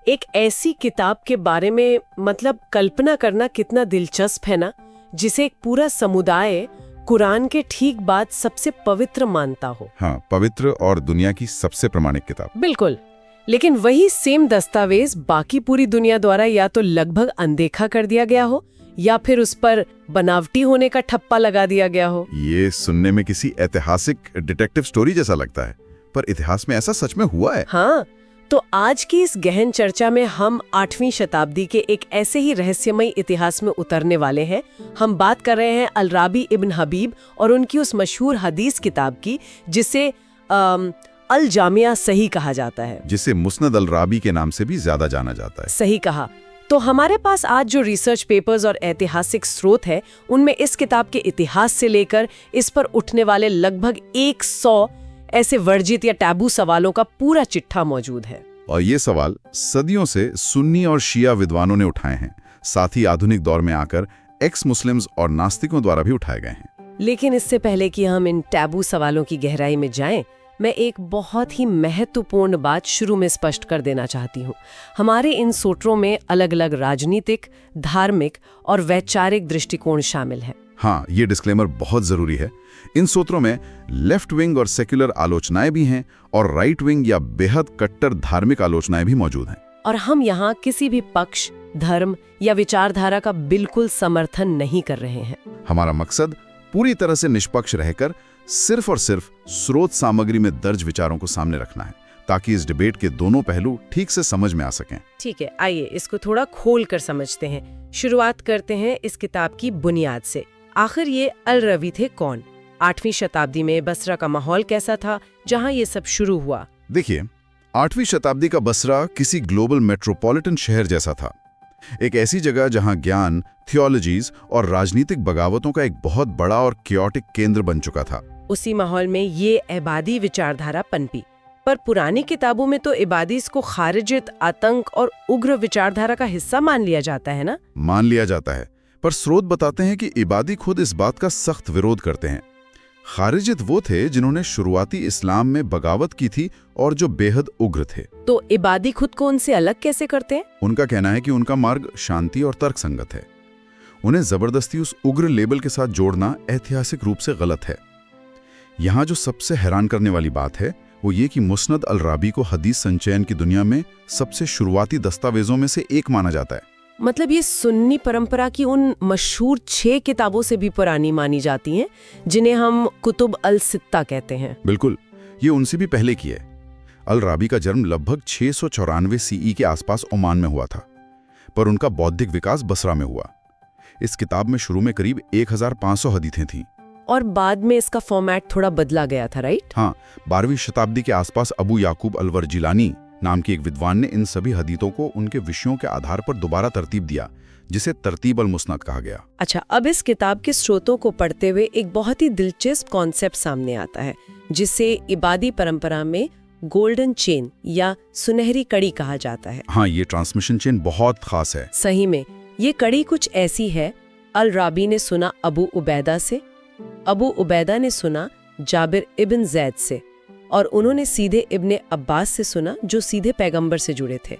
एक ऐसी किताब के बारे में मतलब कल्पना करना कितना दिलचस्प है ना, जिसे एक पूरा समुदाय कुरान के ठीक बाद सबसे पवित्र मानता हो। हाँ, पवित्र और दुनिया की सबसे प्रमाणिक किताब। बिल्कुल। लेकिन वही सेम दस्तावेज बाकी पूरी दुनिया द्वारा या तो लगभग अनदेखा कर दिया गया हो या फिर उस पर बनावटी होने का ठप्पा लगा दिया गया हो। ये सुनने में किसी ऐतिहासिक डिटेक्टिव स्टोरी जैसा लगता है, पर इतिहास में ऐसा सच में हुआ है। हाँ, तो आज की इस गहन चर्चा में हम 8वीं शताब्दी के एक ऐसे ही रहस्यमयी इतिहास में उतरने वाले हैं। हम बात कर रहे हैं अल-राबी इब्न हबीब और उनकी उस मशहूर हदीस किताब की जिसे अल जामिया सही कहा जाता है, जिसे मुस्नद अल-राबी के नाम से भी ज्यादा जाना जाता है। सही कहा। तो हमारे पास आज जो रिसर्च पेपर्स और ऐतिहासिक स्रोत है, उनमें इस किताब के इतिहास से लेकर इस पर उठने वाले लगभग 100 ऐसे वर्जित या टैबू सवालों का पूरा चिट्ठा मौजूद है। और ये सवाल सदियों से सुन्नी और शिया विद्वानों ने उठाए हैं, साथ ही आधुनिक दौर में आकर एक्स मुस्लिम्स और नास्तिकों द्वारा भी उठाए गए हैं। लेकिन इससे पहले कि हम इन टैबू सवालों की गहराई में जाएं, मैं एक बहुत ही महत्वपूर्ण बात शुरू में स्पष्ट कर देना चाहती हूँ। हमारे इन सूत्रों में अलग अलग राजनीतिक, धार्मिक और वैचारिक दृष्टिकोण शामिल हैं। हाँ, ये डिस्क्लेमर बहुत जरूरी है। इन सूत्रों में लेफ्ट विंग और सेक्युलर आलोचनाएं भी हैं और राइट विंग या बेहद कट्टर धार्मिक आलोचनाएं भी मौजूद हैं। और हम यहाँ किसी भी पक्ष, धर्म या विचारधारा का बिल्कुल समर्थन नहीं कर रहे हैं। हमारा मकसद पूरी तरह से निष्पक्ष रहकर सिर्फ और सिर्फ स्रोत सामग्री में दर्ज विचारों को सामने रखना है, ताकि इस डिबेट के दोनों पहलू ठीक से समझ में आ सकें। ठीक है, आइए इसको थोड़ा खोल कर समझते हैं। शुरुआत करते हैं इस किताब की बुनियाद से। आखिर ये अल-रवी थे कौन? 8वीं शताब्दी में बसरा का माहौल कैसा था जहां ये सब शुरू हुआ? देखिए, 8वीं शताब्दी का बसरा किसी ग्लोबल मेट्रोपॉलिटन शहर जैसा था। एक ऐसी जगह जहां ज्ञान, थियोलॉजीज और राजनीतिक बगावतों का एक बहुत बड़ा और क्योटिक केंद्र बन चुका था। उसी माहौल में ये इबादी विचारधारा पनपी। पर पुरानी किताबों में तो इबादीस को खारिजियत, आतंक और उग्र विचारधारा का हिस्सा मान लिया जाता है ना? मान लिया जाता है, पर स्रोत बताते हैं कि इबादी खुद इस बात का सख्त विरोध करते हैं। खारिजियत वो थे जिन्होंने शुरुआती इस्लाम में बगावत की थी और जो बेहद उग्र थे। तो इबादी खुद को उनसे अलग कैसे करते हैं? उनका कहना है कि उनका मार्ग शांति और तर्कसंगत है। उन्हें जबरदस्ती उस उग्र लेबल के साथ जोड़ना ऐतिहासिक रूप से गलत है। यहाँ जो सबसे हैरान करने वाली बात है वो ये कि मुस्नद अल-राबी को हदीस संचयन की दुनिया में सबसे शुरुआती दस्तावेजों में से एक माना जाता है। मतलब ये सुन्नी परंपरा की उन मशहूर 6 किताबों से भी पुरानी मानी जाती हैं, जिन्हें हम कुतुब अल-सित्ता कहते हैं। बिल्कुल, ये उनसे भी पहले की है। अल-राबी का जन्म लगभग 694 सीई के आसपास ओमान में हुआ था, पर उनका बौद्धिक विकास बसरा में हुआ। इस किताब में शुरू में करीब 1500 हदीसें थीं। और बाद में इसका फॉर्मेट थोड़ा बदला गया था, राइट? हाँ, 12वीं शताब्दी के आसपास अबू याकूब अल-वर्जिलानी नाम के एक विद्वान ने इन सभी हदीसों को उनके विषयों के आधार पर दोबारा तरतीब दिया, जिसे तरतीब अल-मुस्नद कहा गया। अच्छा, अब इस किताब के स्रोतों को पढ़ते हुए एक बहुत ही दिलचस्प कॉन्सेप्ट सामने आता है, जिसे इबादी परंपरा में गोल्डन चेन या सुनहरी कड़ी कहा जाता है। हाँ, ये ट्रांसमिशन चेन बहुत खास है। सही में ये कड़ी कुछ ऐसी है। अल-राबी ने सुना अबू उबैदा से, अबू उबैदा ने सुना जाबिर इब्न ज़ैद से, और उन्होंने सीधे इब्ने अब्बास से सुना, जो सीधे पैगंबर से जुड़े थे।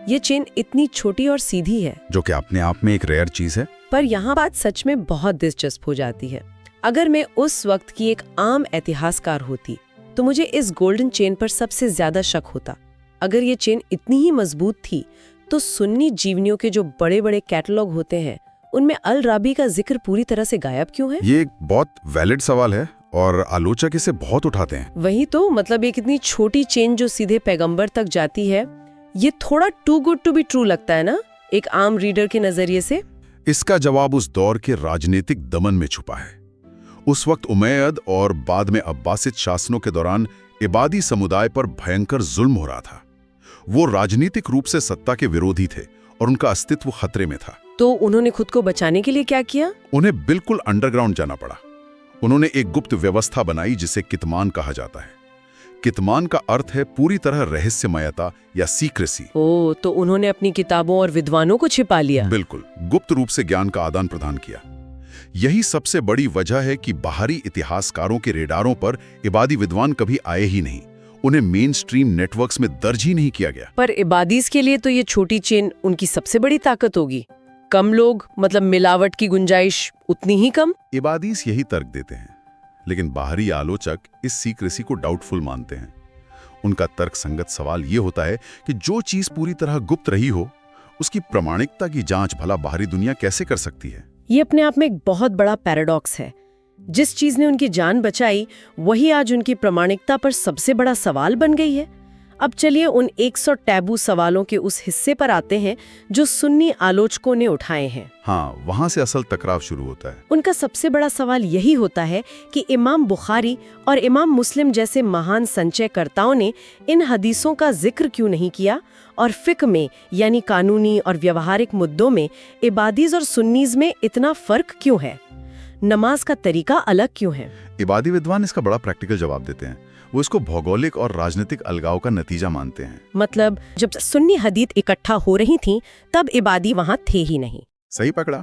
ये चेन इतनी छोटी और सीधी है, जो कि अपने आप में एक रेयर चीज है। पर यहाँ बात सच में बहुत दिलचस्प हो जाती है। अगर मैं उस वक्त की एक आम इतिहासकार होती तो मुझे इस गोल्डन चेन पर सबसे ज्यादा शक होता। अगर ये चेन इतनी ही मजबूत थी तो सुन्नी जीवनियों के जो बड़े बड़े कैटलॉग होते हैं उनमें अल-राबी का जिक्र पूरी तरह से गायब क्यों है? ये एक बहुत वैलिड सवाल है और आलोचक इसे बहुत उठाते हैं। वही तो, मतलब एक इतनी छोटी चेन जो सीधे पैगंबर तक जाती है, ये थोड़ा too good to be true लगता है ना, एक आम रीडर के नजरिए से। इसका जवाब उस दौर के राजनीतिक दमन में छुपा है। उस वक्त उमैयद और बाद में अब्बासिद शासनों के दौरान इबादी समुदाय पर भयंकर जुल्म हो रहा था। वो राजनीतिक रूप से सत्ता के विरोधी थे और उनका अस्तित्व खतरे में था। तो उन्होंने खुद को बचाने के लिए क्या किया? उन्हें बिल्कुल अंडरग्राउंड जाना पड़ा। उन्होंने एक गुप्त व्यवस्था बनाई जिसे कितमान कहा जाता है। कितमान का अर्थ है पूरी तरह रहस्यमयता या सीक्रेसी। ओह, तो उन्होंने अपनी किताबों और विद्वानों को छिपा लिया। बिल्कुल, गुप्त रूप से ज्ञान का आदान प्रदान किया। यही सबसे बड़ी वजह है कि बाहरी इतिहासकारों के रेडारों पर इबादी विद्वान कभी आए ही नहीं उन्हें मेन स्ट्रीम नेटवर्क्स में दर्ज ही नहीं किया गया। पर इबादीज के लिए तो ये छोटी चेन उनकी सबसे बड़ी ताकत होगी। कम लोग, मतलब मिलावट की गुंजाइश उतनी ही कम। इबादीस यही तर्क देते हैं, लेकिन बाहरी आलोचक इस सीक्रेसी को डाउटफुल मानते हैं। उनका तर्क संगत सवाल ये होता है कि जो चीज पूरी तरह गुप्त रही हो, उसकी प्रामाणिकता की जांच भला बाहरी दुनिया कैसे कर सकती है? ये अपने आप में एक बहुत बड़ा पैराडॉक्स है। जिस चीज ने उनकी जान बचाई, वही आज उनकी प्रामाणिकता पर सबसे बड़ा सवाल बन गई है। अब चलिए उन 100 टैबू सवालों के उस हिस्से पर आते हैं जो सुन्नी आलोचकों ने उठाए हैं। हाँ, वहां से असल टकराव शुरू होता है। उनका सबसे बड़ा सवाल यही होता है कि इमाम बुखारी और इमाम मुस्लिम जैसे महान संचयकर्ताओं ने इन हदीसों का जिक्र क्यों नहीं किया, और फिक्र में यानी कानूनी और व्यवहारिक मुद्दों में इबादीज और सुन्नीज में इतना फर्क क्यों है? नमाज का तरीका अलग क्यों है? इबादी विद्वान इसका बड़ा प्रैक्टिकल जवाब देते हैं। वो इसको भौगोलिक और राजनीतिक अलगाव का नतीजा मानते हैं। मतलब जब सुन्नी हदीस इकट्ठा हो रही थीं, तब इबादी वहां थे ही नहीं। सही पकड़ा।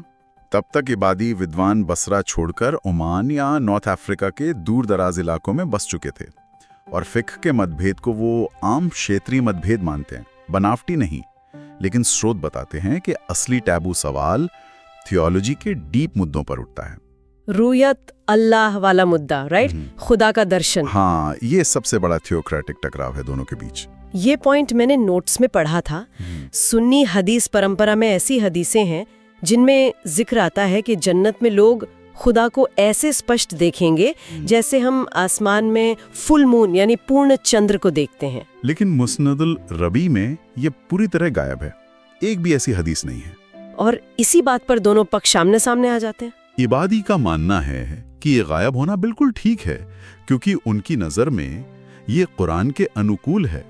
तब तक इबादी विद्वान बसरा छोड़कर ओमान या नॉर्थ अफ्रीका के दूर दराज इलाकों में बस चुके थे, और फिक्र के मतभेद को वो आम क्षेत्रीय मतभेद मानते हैं, बनावटी नहीं। लेकिन स्रोत बताते हैं कि असली टैबू सवाल थियोलॉजी के डीप मुद्दों पर उठता है। रूयत अल्लाह वाला मुद्दा, राइट? खुदा का दर्शन। हाँ, ये सबसे बड़ा थियोक्रेटिक टकराव है दोनों के बीच। ये पॉइंट मैंने नोट्स में पढ़ा था। सुन्नी हदीस परंपरा में ऐसी हदीसें हैं जिनमें जिक्र आता है कि जन्नत में लोग खुदा को ऐसे स्पष्ट देखेंगे जैसे हम आसमान में फुल मून यानी पूर्ण चंद्र को देखते हैं। लेकिन मुस्नदुल रबी में ये पूरी तरह गायब है। एक भी ऐसी हदीस नहीं है। और इसी बात पर दोनों पक्ष आमने सामने आ जाते हैं। इबादी का मानना है कि ये गायब होना बिल्कुल ठीक है, क्योंकि उनकी नज़र में ये कुरान के अनुकूल है।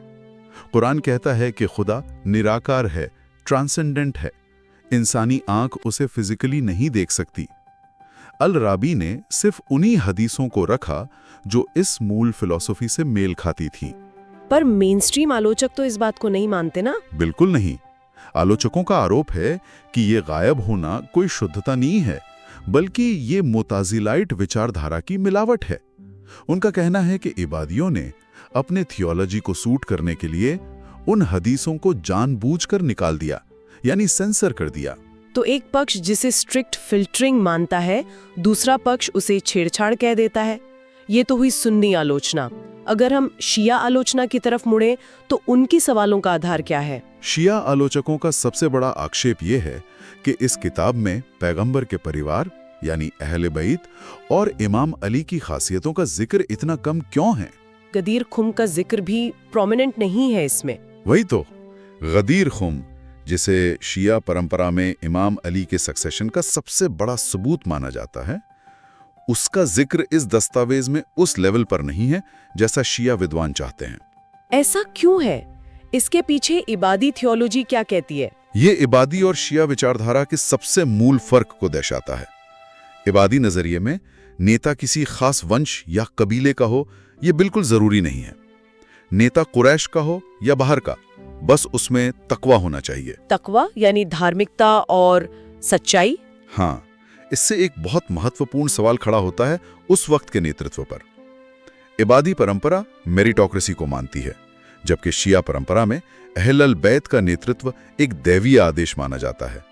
कुरान कहता है कि खुदा निराकार है, ट्रांसेंडेंट है, इंसानी आंख उसे फिजिकली नहीं देख सकती। अल राबी ने सिर्फ उन्हीं हदीसों को रखा जो इस मूल फिलॉसफी से मेल खाती थी। पर मेनस्ट्रीम आलोचक तो इस बात को नहीं मानते ना? बिल्कुल नहीं। आलोचकों का आरोप है कि ये गायब होना कोई शुद्धता नहीं है, बल्कि ये मुताजिलाइट विचारधारा की मिलावट है। उनका कहना है कि इबादियों ने अपने थियोलॉजी को सूट करने के लिए उन हदीसों को जानबूझकर निकाल दिया, यानी सेंसर कर दिया। तो एक पक्ष जिसे स्ट्रिक्ट फिल्टरिंग मानता है, दूसरा पक्ष उसे छेड़छाड़ कह देता है। ये तो हुई सुन्नी आलोचना। अगर हम शिया आलोचना की तरफ मुड़े तो उनकी सवालों का आधार क्या है? शिया आलोचकों का सबसे बड़ा आक्षेप ये है कि इस किताब में पैगंबर के परिवार यानी अहले बैत और इमाम अली की खासियतों का जिक्र इतना कम क्यों है? गदीर खुम का जिक्र भी प्रोमिनेंट नहीं है इसमें। वही तो, गदीर खुम, जिसे शिया परंपरा में इमाम अली के सक्सेशन का सबसे बड़ा सबूत माना जाता है, उसका जिक्र इस दस्तावेज में उस लेवल पर नहीं है जैसा शिया विद्वान चाहते हैं। ऐसा क्यों है? इसके पीछे इबादी थियोलॉजी क्या कहती है? ये इबादी और शिया विचारधारा के सबसे मूल फर्क को दर्शाता है। इबादी नजरिए में नेता किसी खास वंश या कबीले का हो, यह बिल्कुल जरूरी नहीं है। नेता कुरैश का हो या बाहर का, बस उसमें तकवा होना चाहिए। तकवा यानी धार्मिकता और सच्चाई? हाँ, इससे एक बहुत महत्वपूर्ण सवाल खड़ा होता है उस वक्त के नेतृत्व पर। इबादी परंपरा मेरिटोक्रेसी को मानती है, जबकि शिया परंपरा में अहल बैत का नेतृत्व एक दैवीय आदेश माना जाता है।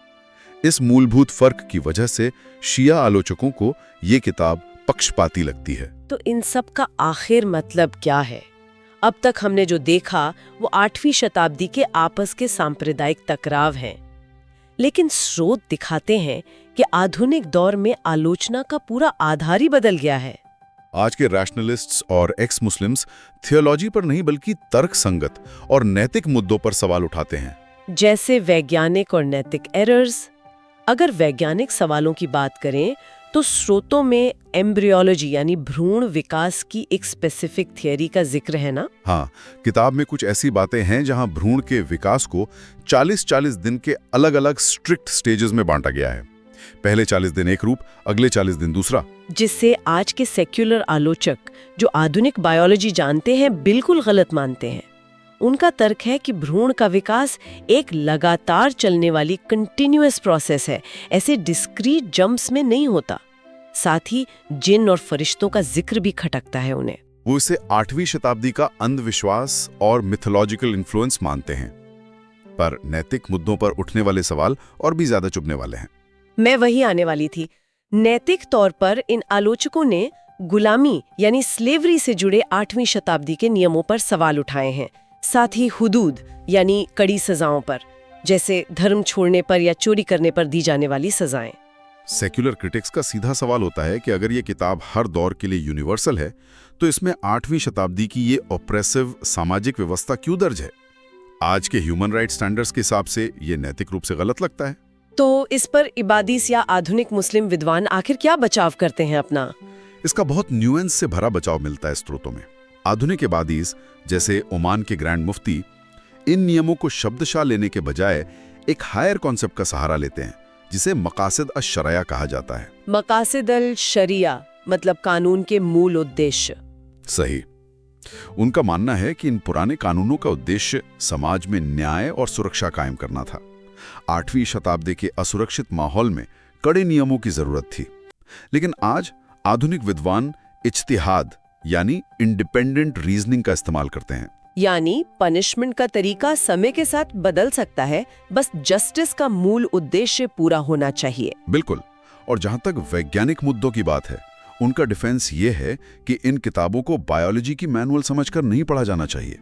इस मूलभूत फर्क की वजह से शिया आलोचकों को ये किताब पक्षपाती लगती है। तो इन सब का आखिर मतलब क्या है? अब तक हमने जो देखा वो 8वीं शताब्दी के आपस के सांप्रदायिक टकराव हैं, लेकिन स्रोत दिखाते हैं कि आधुनिक दौर में आलोचना का पूरा आधार ही बदल गया है। आज के रैशनलिस्ट्स और एक्स मुस्लिम्स थियोलॉजी पर नहीं बल्कि तर्क संगत और नैतिक मुद्दों पर सवाल उठाते हैं, जैसे वैज्ञानिक और नैतिक एरर्स। अगर वैज्ञानिक सवालों की बात करें तो स्रोतों में एम्ब्रियोलॉजी यानी भ्रूण विकास की एक स्पेसिफिक थियरी का जिक्र है ना? हाँ, किताब में कुछ ऐसी बातें हैं जहां भ्रूण के विकास को 40-40 दिन के अलग-अलग स्ट्रिक्ट स्टेजेस में बांटा गया है। पहले 40 दिन एक रूप, अगले 40 दिन दूसरा। जिससे आज के सेक्युलर आलोचक जो आधुनिक बायोलॉजी जानते हैं बिल्कुल गलत मानते हैं। उनका तर्क है कि भ्रूण का विकास एक लगातार चलने वाली कंटिन्यूअस प्रोसेस है, ऐसे डिस्क्रीट जंप्स में नहीं होता। साथ ही जिन और फरिश्तों का जिक्र भी खटकता है उन्हें। वो इसे 8वीं शताब्दी का अंधविश्वास और मिथोलॉजिकल इन्फ्लुएंस मानते हैं। पर नैतिक मुद्दों पर उठने वाले सवाल और भी ज्यादा चुभने वाले हैं। मैं वही आने वाली थी। नैतिक तौर पर इन आलोचकों ने गुलामी यानी स्लेवरी से जुड़े 8वीं शताब्दी के नियमों पर सवाल उठाए हैं, साथ ही हुदूद यानी कड़ी सजाओं पर, जैसे धर्म छोड़ने पर या चोरी करने पर दी जाने वाली सजाएं। सेक्युलर क्रिटिक्स का सीधा सवाल होता है कि अगर ये किताब हर दौर के लिए यूनिवर्सल है तो इसमें 8वीं शताब्दी की ये ऑप्रेसिव सामाजिक व्यवस्था क्यों दर्ज है? आज के ह्यूमन राइट स्टैंडर्ड्स के हिसाब से ये नैतिक रूप से गलत लगता है। तो इस पर इबादीस या आधुनिक मुस्लिम विद्वान आखिर क्या बचाव करते हैं अपना? इसका बहुत न्यूएंस से भरा बचाव मिलता है स्रोतों में। आधुनिक इबादीस जैसे ओमान के ग्रैंड मुफ्ती इन नियमों को शब्दशः लेने के बजाय एक हायर कॉन्सेप्ट का सहारा लेते हैं जिसे मकासिद अश-शरिया कहा जाता है। मकासिद अल-शरिया मतलब कानून के मूल उद्देश्य। सही। उनका मानना है कि इन पुराने कानूनों का उद्देश्य समाज में न्याय और सुरक्षा कायम करना था। 8वीं शताब्दी के असुरक्षित माहौल में कड़े नियमों की जरूरत थी, लेकिन आज आधुनिक विद्वान इज्तिहाद यानी इंडिपेंडेंट रीजनिंग का इस्तेमाल करते हैं। यानी पनिशमेंट का तरीका समय के साथ बदल सकता है, बस जस्टिस का मूल उद्देश्य पूरा होना चाहिए। बिल्कुल। और जहां तक वैज्ञानिक मुद्दों की बात है, उनका डिफेंस ये है कि इन किताबों को बायोलॉजी की मैनुअल समझकर नहीं पढ़ा जाना चाहिए।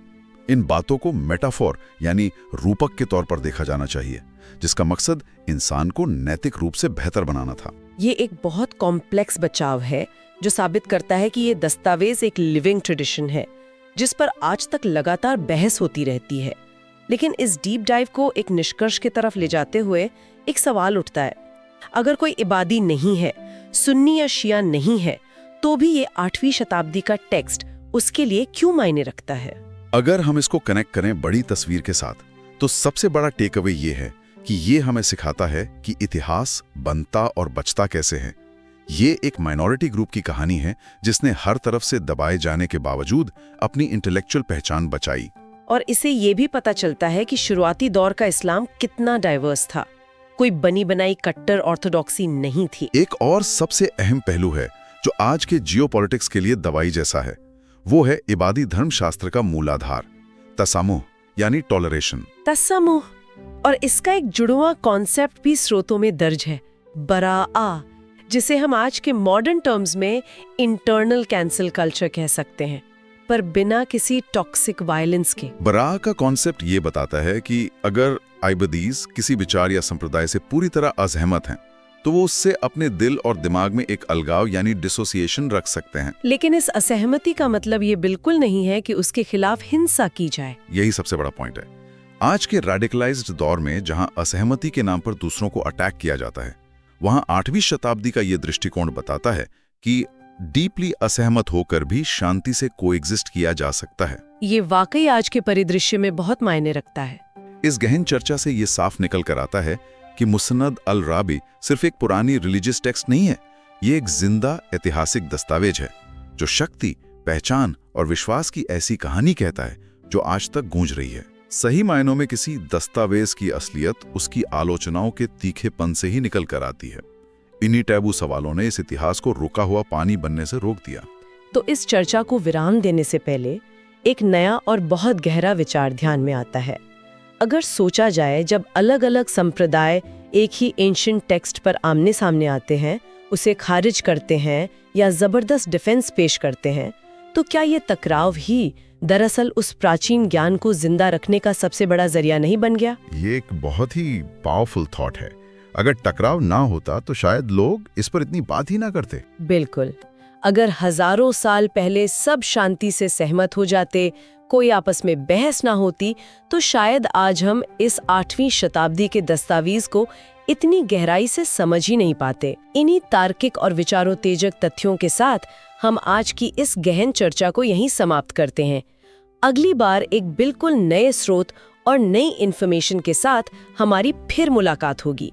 इन बातों को मेटाफोर यानी रूपक के तौर पर देखा जाना चाहिए, जिसका मकसद इंसान को नैतिक रूप से बेहतर बनाना था। ये एक बहुत कॉम्प्लेक्स बचाव है जो साबित करता है कि ये दस्तावेज एक लिविंग ट्रेडिशन है जिस पर आज तक लगातार बहस होती रहती है। लेकिन इस डीप डाइव को एक निष्कर्ष की तरफ ले जाते हुए एक सवाल उठता है, अगर कोई इबादी नहीं है, सुन्नी या शिया नहीं है, तो भी ये 8वीं शताब्दी का टेक्स्ट उसके लिए क्यों मायने रखता है? अगर हम इसको कनेक्ट करें बड़ी तस्वीर के साथ, तो सबसे बड़ा टेक अवे ये है कि ये हमें सिखाता है कि इतिहास बनता और बचता कैसे है। ये एक माइनॉरिटी ग्रुप की कहानी है जिसने हर तरफ से दबाए जाने के बावजूद अपनी इंटेलेक्चुअल पहचान बचाई। और इसे ये भी पता चलता है कि शुरुआती दौर का इस्लाम कितना डाइवर्स था। कोई बनी बनाई कट्टर ऑर्थोडॉक्सी नहीं थी। एक और सबसे अहम पहलू है जो आज के जियोपॉलिटिक्स के लिए दवाई जैसा है, वो है इबादी धर्मशास्त्र का मूलाधार, तसामुह यानी टॉलरेशन। तसामुह, और इसका एक जुड़वा कॉन्सेप्ट भी स्रोतों में दर्ज है, बराआ, जिसे हम आज के मॉडर्न टर्म्स में इंटरनल कैंसल कल्चर कह सकते हैं, पर बिना किसी टॉक्सिक वायलेंस के। बराआ का कॉन्सेप्ट ये बताता है कि अगर आइबदीज किसी विचार या संप्रदाय से पूरी तरह असहमत हैं, तो वो उससे अपने दिल और दिमाग में एक अलगाव यानी डिसोसिएशन रख सकते हैं। लेकिन इस असहमति का मतलब ये बिल्कुल नहीं है कि उसके खिलाफ हिंसा की जाए। यही सबसे बड़ा पॉइंट है। आज के रेडिकलाइज्ड दौर में जहां असहमति के नाम पर दूसरों को अटैक किया जाता है, वहां 8वीं शताब्दी का ये दृष्टिकोण बताता है कि डीपली असहमत होकर भी शांति से कोएग्जिस्ट किया जा सकता है। ये वाकई आज के परिदृश्य में बहुत मायने रखता है। इस गहन चर्चा से ये साफ निकल कर आता है कि मुसन्नद अल राबी सिर्फ एक पुरानी रिलीजियस टेक्स्ट नहीं है, ये एक जिंदा ऐतिहासिक दस्तावेज है जो शक्ति, पहचान और विश्वास की ऐसी कहानी कहता है जो आज तक गूंज रही है। सही मायनों में किसी दस्तावेज की असलियत उसकी आलोचनाओं के तीखेपन से ही निकल कर आती है। इन्हीं टैबू सवालों ने इस इतिहास को रुका हुआ पानी बनने से रोक दिया। तो इस चर्चा को विराम देने से पहले एक नया और बहुत गहरा विचार ध्यान में आता है। अगर सोचा जाए, जब अलग अलग संप्रदाय एक ही एंशिएंट टेक्स्ट पर आमने सामने आते हैं, उसे खारिज करते हैं या जबरदस्त डिफेंस पेश करते हैं, तो क्या ये टकराव ही दरअसल उस प्राचीन ज्ञान को जिंदा रखने का सबसे बड़ा जरिया नहीं बन गया? ये एक बहुत ही पावरफुल थॉट है। अगर टकराव ना होता तो शायद लोग इस पर इतनी बात ही ना करते। बिल्कुल। अगर हजारों साल पहले सब शांति से सहमत हो जाते, कोई आपस में बहस ना होती, तो शायद आज हम इस 8वीं शताब्दी के दस्तावेज को इतनी गहराई से समझ ही नहीं पाते। इन्हीं तार्किक और विचारोत्तेजक तथ्यों के साथ हम आज की इस गहन चर्चा को यहीं समाप्त करते हैं। अगली बार एक बिल्कुल नए स्रोत और नई इन्फॉर्मेशन के साथ हमारी फिर मुलाकात होगी।